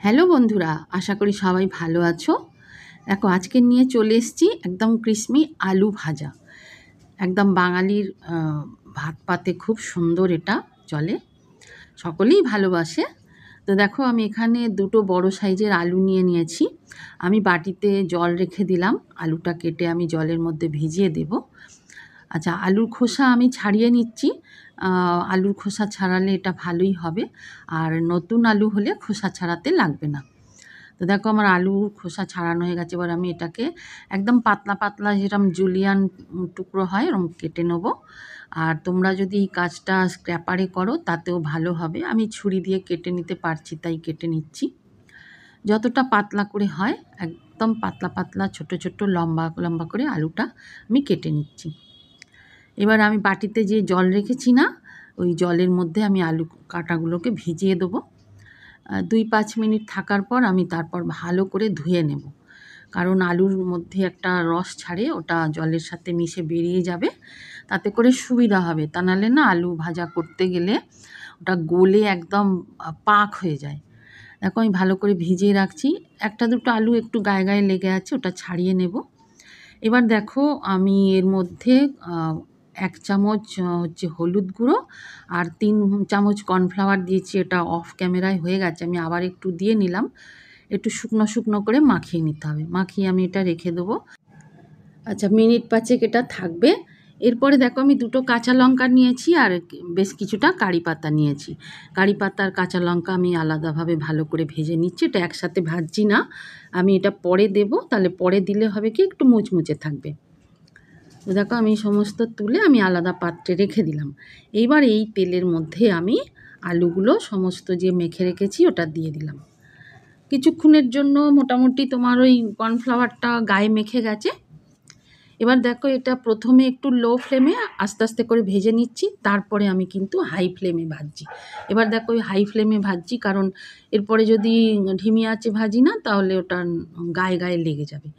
Hello বন্ধুরা, আশা করি সবাই ভালো আছো। দেখো আজকে নিয়ে চলে এসেছি একদম ক্রিসমি আলু ভাজা। একদম বাঙালির ভাত পাতে খুব সুন্দর এটা চলে, সকলেই ভালোবাসে। তো দেখো আমি এখানে দুটো বড় সাইজের আলু নিয়ে নিয়েছি। আমি বাটিতে জল রেখে দিলাম, আলুটা কেটে আমি জলের মধ্যে ভিজিয়ে দেব। আচ্ছা, আলুর খোসা আমি ছাড়িয়ে নিচ্ছি। আলুর খোসা ছাড়ালে এটা ভালোই হবে, আর নতুন আলু হলে খোসা ছাড়াতে লাগবে না। তো দেখো আমার আলুর খোসা ছাড়ানো হয়ে গেছে। এবার আমি এটাকে একদম পাতলা পাতলা যেরকম জুলিয়ান টুকরো হয় এরকম কেটে নেবো। আর তোমরা যদি এই কাজটা স্ক্র্যাপারে করো তাতেও ভালো হবে। আমি ছুরি দিয়ে কেটে নিতে পারছি তাই কেটে নিচ্ছি। যতটা পাতলা করে হয় একদম পাতলা পাতলা ছোট ছোট লম্বা লম্বা করে আলুটা আমি কেটে নিচ্ছি। এবার আমি বাটিতে যে জল রেখেছি না, ওই জলের মধ্যে আমি আলু কাটাগুলোকে ভিজিয়ে দেবো। 2-5 মিনিট থাকার পর আমি তারপর ভালো করে ধুয়ে নেব, কারণ আলুর মধ্যে একটা রস ছাড়ে, ওটা জলের সাথে মিশে বেরিয়ে যাবে, তাতে করে সুবিধা হবে। তা নাহলে না আলু ভাজা করতে গেলে ওটা গলে একদম পাক হয়ে যায়। দেখো আমি ভালো করে ভিজিয়ে রাখছি। একটা দুটো আলু একটু গায়ে গায়ে লেগে আছে, ওটা ছাড়িয়ে নেব। এবার দেখো আমি এর মধ্যে 1 চামচ হচ্ছে হলুদ গুঁড়ো আর 3 চামচ কর্নফ্লাওয়ার দিয়েছি। এটা অফ ক্যামেরায় হয়ে গেছে, আমি আবার একটু দিয়ে নিলাম। একটু শুকনো শুকনো করে মাখিয়ে নিতে হবে। মাখিয়ে আমি এটা রেখে দেবো। আচ্ছা, মিনিট 5 এটা থাকবে। এরপরে দেখো আমি দুটো কাঁচা লঙ্কা নিয়েছি আর বেশ কিছুটা কারি পাতা নিয়েছি। কারি পাতা আর কাঁচা লঙ্কা আমি আলাদাভাবে ভালো করে ভেজে নিচ্ছি। এটা একসাথে ভাজছি না, আমি এটা পরে দেব, তাহলে পরে দিলে হবে কি একটু মুচমুচে থাকবে। তো দেখো আমি সমস্ত তুলে আমি আলাদা পাত্রে রেখে দিলাম। এইবার এই তেলের মধ্যে আমি আলুগুলো সমস্ত যে মেখে রেখেছি ওটা দিয়ে দিলাম। কিছুক্ষণের জন্য মোটামুটি তোমার ওই কর্নফ্লাওয়ারটা গায়ে মেখে গেছে। এবার দেখো এটা প্রথমে একটু লো ফ্লেমে আস্তে আস্তে করে ভেজে নিচ্ছি, তারপরে আমি কিন্তু হাই ফ্লেমে ভাজছি। এবার দেখো ওই হাই ফ্লেমে ভাজছি, কারণ এরপরে যদি ধিমি আঁচে ভাজি না তাহলে ওটা গায়ে গায়ে লেগে যাবে।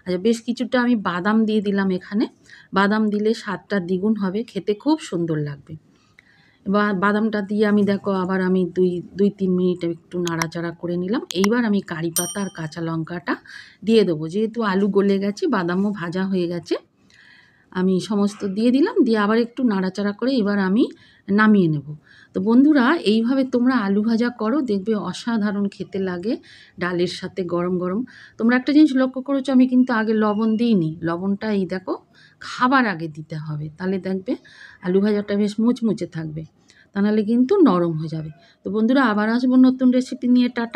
আচ্ছা, বেশ কিছুটা আমি বাদাম দিয়ে দিলাম এখানে। বাদাম দিলে স্বাদটা দ্বিগুণ হবে, খেতে খুব সুন্দর লাগবে। এবার বাদামটা দিয়ে আমি দেখো আবার আমি 2-3 মিনিট একটু নাড়াচাড়া করে নিলাম। এইবার আমি কারি পাতা আর কাঁচা লঙ্কাটা দিয়ে দেবো। যেহেতু আলু গলে গেছে, বাদামও ভাজা হয়ে গেছে, আমি সমস্ত দিয়ে দিলাম। দিয়ে আবার একটু নাড়াচাড়া করে এবার আমি নামিয়ে নেব। তো বন্ধুরা, এইভাবে তোমরা আলু ভাজা করো, দেখবে অসাধারণ খেতে লাগে ডালের সাথে গরম গরম। তোমরা একটা জিনিস লক্ষ্য করেছো, আমি কিন্তু আগে লবণ দিইনি। লবণটা এই দেখো খাবার আগে দিতে হবে, তাহলে দেখবে আলু ভাজাটা বেশ মুচমুচে থাকবে, তা নাহলে কিন্তু নরম হয়ে যাবে। তো বন্ধুরা, আবার আসবো নতুন রেসিপি নিয়ে। টাটা।